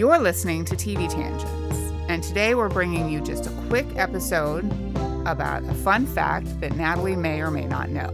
You're listening to TV Tangents, and today we're bringing you just a quick episode about a fun fact that Natalie may or may not know.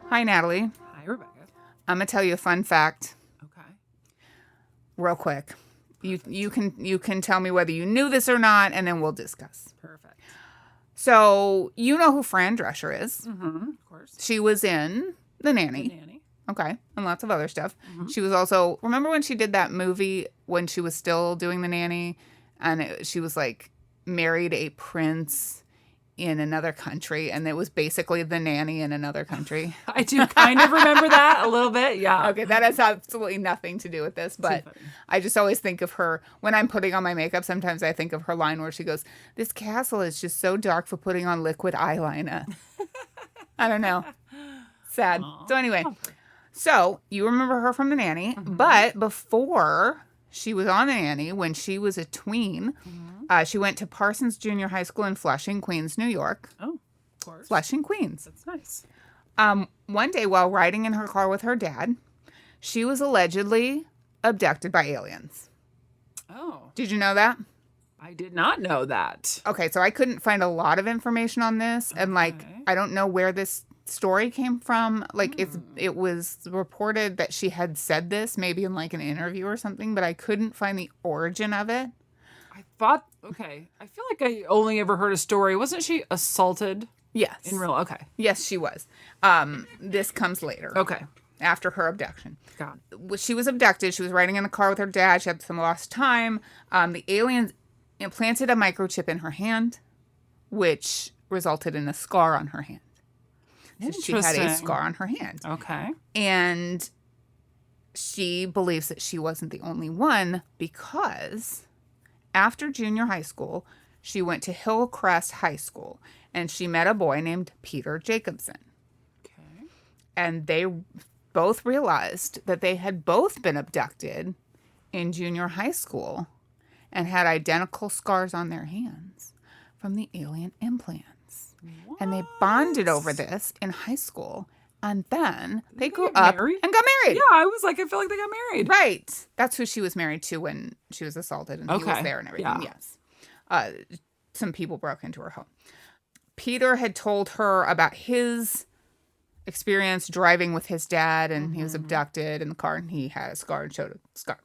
Hi, Natalie. Hi, Rebecca. I'm going to tell you a fun fact Okay. real quick. You can tell me whether you knew this or not, and then we'll discuss. Perfect. So, you know who Fran Drescher is. Mm-hmm. Of course. She was in The Nanny. The Nanny. Okay, and lots of other stuff. Mm-hmm. She was also, remember when she did that movie when she was still doing The Nanny, and she was like married a prince in another country, and it was basically The Nanny in another country. I do kind of remember that a little bit. Yeah. Okay, that has absolutely nothing to do with this, but I just always think of her when I'm putting on my makeup. Sometimes I think of her line where she goes, "This castle is just so dark for putting on liquid eyeliner." I don't know. Sad. Aww. So anyway, so you remember her from The Nanny, Mm-hmm. but before she was on The Nanny, when she was a tween, she went to Parsons Junior High School in Flushing, Queens, New York. Oh, of course. Flushing, Queens. That's nice. One day while riding in her car with her dad, she was allegedly abducted by aliens. Oh, Did you know that? I did not know that. Okay, so I couldn't find a lot of information on this, and Okay. I don't know where this story came from. It was reported that she had said this maybe in like an interview or something, but I couldn't find the origin of it. I thought, okay, I feel like I only ever heard a story. Wasn't she assaulted Yes. in real? Okay. Yes, she was. This comes later. Okay. After her abduction. Got it. When she was abducted, she was riding in the car with her dad. She had some lost time. The aliens implanted a microchip in her hand, which resulted in a scar on her hand. So she had a Interesting. scar on her hand. Okay. And she believes that she wasn't the only one because after junior high school, she went to Hillcrest High School and she met a boy named Peter Jacobson. Okay. And they both realized that they had both been abducted in junior high school and had identical scars on their hands from the alien implants. And they bonded over this in high school. And then they grew get up married? and got married. Yeah, I was like, I feel like they got married. Right. That's who she was married to when she was assaulted and he was Okay. there and everything. Yeah. Yes. Some people broke into her home. Peter had told her about his experience driving with his dad, and he was abducted in the car, and he had a scar and showed a scar.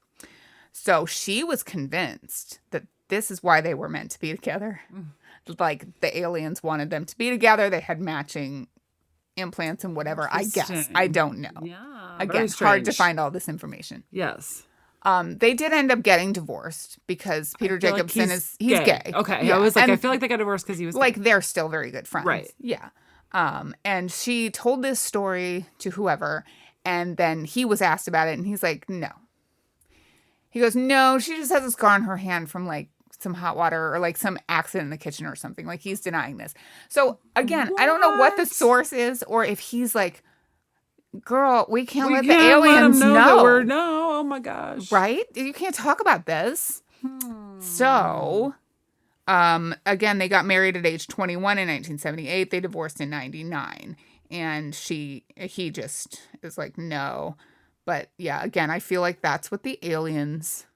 So she was convinced that this is why they were meant to be together. Like the aliens wanted them to be together. They had matching implants and whatever. I guess. Interesting. I don't know. Yeah. Again, very it's hard to strange. find all this information. Yes. They did end up getting divorced because Peter I feel like Jacobson he's gay. Okay. Yeah. I was like, And, I feel like they got divorced because he was like they're still very good friends. Right. Yeah. And she told this story to whoever, and then he was asked about it, and he's like, no. He goes, no, she just has a scar on her hand from like some hot water or like some accident in the kitchen or something. Like he's denying this. So again, I don't know what the What? source is, or if he's like, girl, we can't let the can't let 'em aliens know. know. That we're, no. Oh my gosh. Right? You can't talk about this. So, again, they got married at age 21 in 1978. They divorced in 99. And he just is like, no. But yeah, again, I feel like that's what the aliens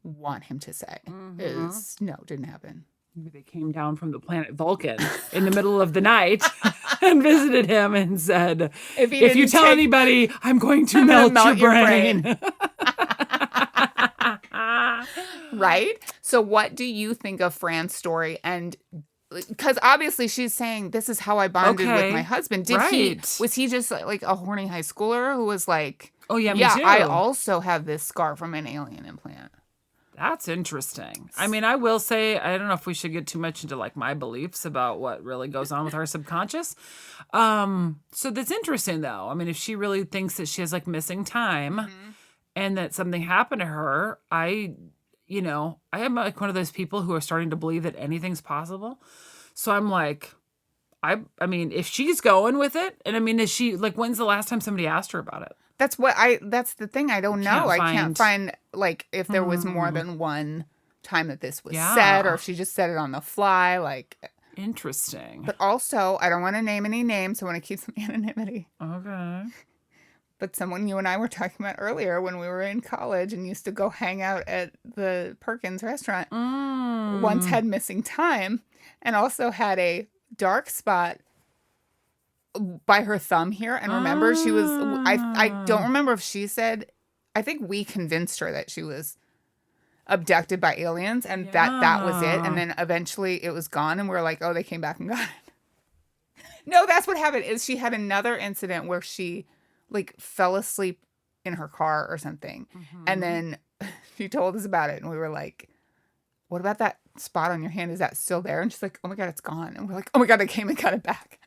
want him to say is no, didn't happen. Maybe they came down from the planet Vulcan in the middle of the night and visited him and said, if you tell anybody, I'm going to melt your brain. Right? So what do you think of Fran's story? And because obviously she's saying, this is how I bonded with my husband. Was he just like a horny high schooler who was like, Oh, yeah, me yeah, too. I also have this scar from an alien implant? That's interesting. I mean, I will say, I don't know if we should get too much into like my beliefs about what really goes on with our subconscious. So that's interesting though. I mean, if she really thinks that she has like missing time and that something happened to her, I am like one of those people who are starting to believe that anything's possible. So I'm like, I mean, if she's going with it, and I mean, is she like, when's the last time somebody asked her about it? That's the thing. I don't know. I can't find like if there was more than one time that this was said, or if she just said it on the fly. Like, interesting. But also, I don't want to name any names. I want to keep some anonymity. Okay. But someone you and I were talking about earlier when we were in college and used to go hang out at the Perkins restaurant once had missing time and also had a dark spot by her thumb here. And remember, she was, I don't remember if she said, I think we convinced her that she was abducted by aliens and that was it. And then eventually it was gone and we were like, oh, they came back and got it. No, that's what happened is she had another incident where she like fell asleep in her car or something. And then she told us about it and we were like, what about that spot on your hand? Is that still there? And she's like, oh my God, it's gone. And we're like, oh my God, they came and got it back.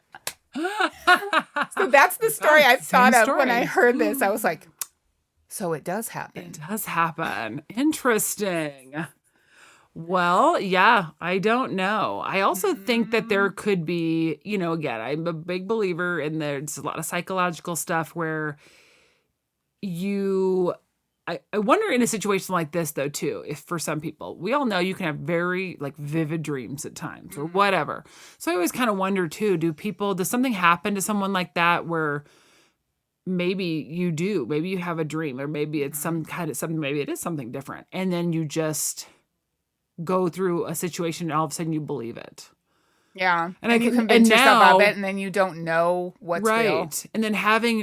So that's the story I thought of when I heard this. I was like, so it does happen. It does happen. Interesting. Well, yeah, I don't know. I also think that there could be, again, I'm a big believer in there's a lot of psychological stuff where I wonder in a situation like this, though, too, if for some people, we all know you can have very like vivid dreams at times or whatever. So I always kind of wonder, too, does something happen to someone like that where maybe you have a dream or maybe it's some kind of something, maybe it is something different. And then you just go through a situation and all of a sudden you believe it. Yeah. And you convince yourself of it and then you don't know what's real. And then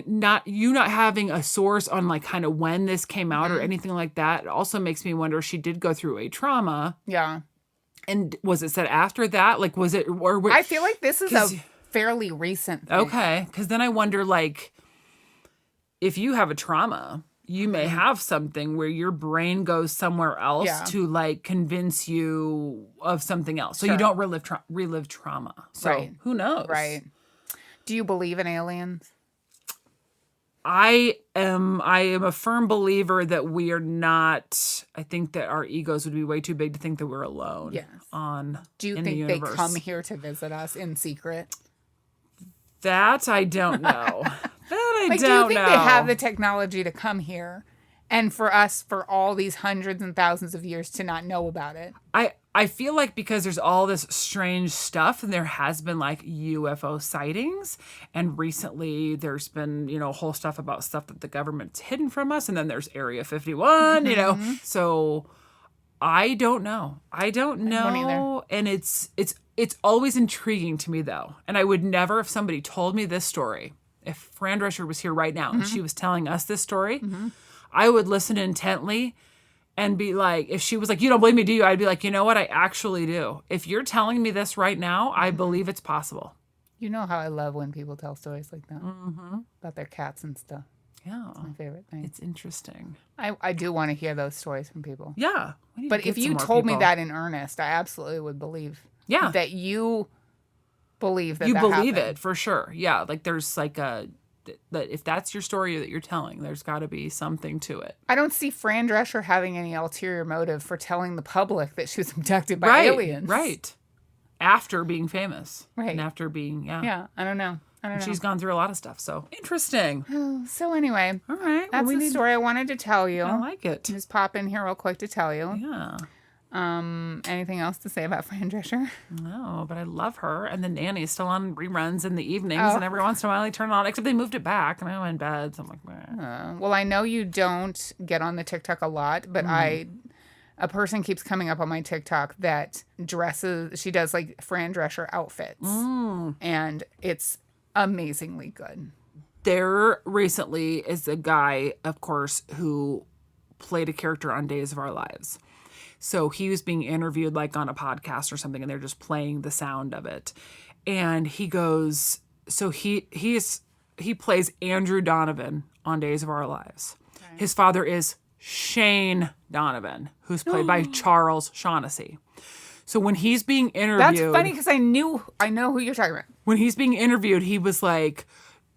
not having a source on like kind of when this came out or anything like that also makes me wonder if she did go through a trauma. Yeah. And was it said after that? Like, was it, or I feel like this is a fairly recent thing. Okay. Because then I wonder, like, if you have a trauma, you may have something where your brain goes somewhere else to like convince you of something else. So you don't relive trauma. So who knows? Right. Do you believe in aliens? I am a firm believer that we are not. I think that our egos would be way too big to think that we're alone. Yes. Do you think they come here to visit us in secret? That I don't know. Do you think they have the technology to come here and for us for all these hundreds and thousands of years to not know about it? I feel like because there's all this strange stuff and there has been like UFO sightings and recently there's been, whole stuff about stuff that the government's hidden from us and then there's Area 51, So I don't know. I don't know. And it's always intriguing to me though. And I would never, if somebody told me this story, if Fran Drescher was here right now and she was telling us this story, I would listen intently and be like, if she was like, you don't believe me, do you? I'd be like, you know what? I actually do. If you're telling me this right now, I believe it's possible. You know how I love when people tell stories like that about their cats and stuff. Yeah. It's my favorite thing. It's interesting. I do want to hear those stories from people. Yeah. But if you told me that in earnest, I absolutely would believe that you believe that believe happened. It for sure. Yeah. Like there's like that if that's your story that you're telling, there's got to be something to it. I don't see Fran Drescher having any ulterior motive for telling the public that she was abducted by aliens. Right. After being famous. Right. And after being, Yeah, I don't know. She's gone through a lot of stuff. So interesting. So anyway. All right. That's the story I wanted to tell you. I like it. Just pop in here real quick to tell you. Yeah. Anything else to say about Fran Drescher? No, but I love her. And the Nanny is still on reruns in the evenings, and every once in a while they turn it on. Except they moved it back, and I'm in bed, so I'm like, well, I know you don't get on the TikTok a lot, but a person keeps coming up on my TikTok that she does like Fran Drescher outfits, and it's amazingly good. There recently is a guy, of course, who played a character on Days of Our Lives. So he was being interviewed like on a podcast or something, and they're just playing the sound of it. And he goes, so he plays Andrew Donovan on Days of Our Lives. Okay. His father is Shane Donovan, who's played by Charles Shaughnessy. So when he's being interviewed... That's funny because I know who you're talking about. When he's being interviewed, he was like,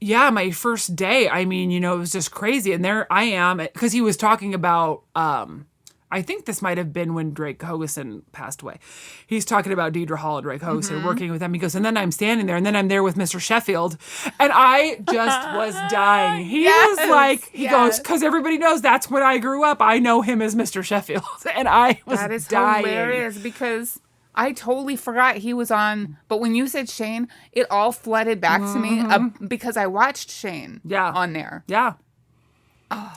yeah, my first day, I mean, you know, it was just crazy. And there I am, because he was talking about... I think this might have been when Drake Hogeson passed away. He's talking about Deidre Hall and Drake Hogeson working with them. He goes, and then I'm standing there, and then I'm there with Mr. Sheffield. And I just was dying. He was like, he goes, because everybody knows that's when I grew up. I know him as Mr. Sheffield. And I was dying. That is hilarious because I totally forgot he was on. But when you said Shane, it all flooded back to me because I watched Shane on there. Yeah.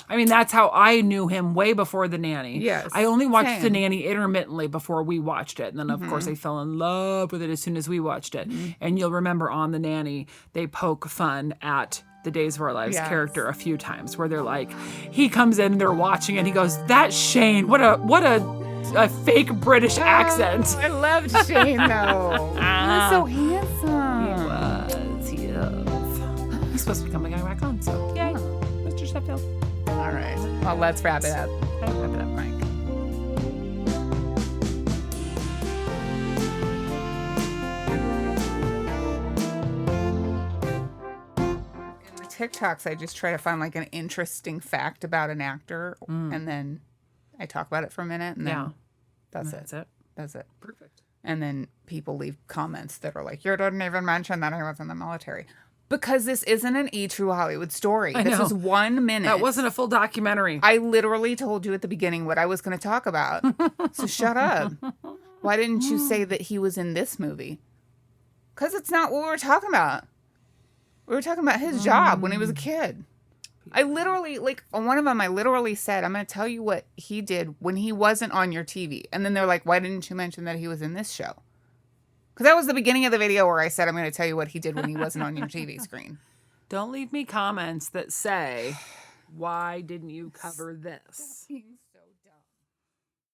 I mean, that's how I knew him way before The Nanny. Yes. I only watched The Nanny intermittently before we watched it. And then, of course, I fell in love with it as soon as we watched it. And you'll remember on The Nanny, they poke fun at the Days of Our Lives character a few times where they're like, he comes in and they're watching and he goes, that's Shane. What a fake British accent. I loved Shane, though. He was so handsome. He is. He's supposed to be coming back on, so yay. Mr. Sheffield. All right. Well, let's wrap it up. Wrap it up, Mike. In the TikToks, I just try to find like an interesting fact about an actor, and then I talk about it for a minute, and then that's it. That's it. Perfect. And then people leave comments that are like, you didn't even mention that I was in the military. Because this isn't an True Hollywood story. This is 1 minute. That wasn't a full documentary. I literally told you at the beginning what I was going to talk about. So shut up. Why didn't you say that he was in this movie? Because it's not what we were talking about. We were talking about his job when he was a kid. I literally, like, on one of them, I literally said, I'm going to tell you what he did when he wasn't on your TV. And then they're like, why didn't you mention that he was in this show? Because that was the beginning of the video where I said, I'm going to tell you what he did when he wasn't on your TV screen. Don't leave me comments that say, why didn't you cover this?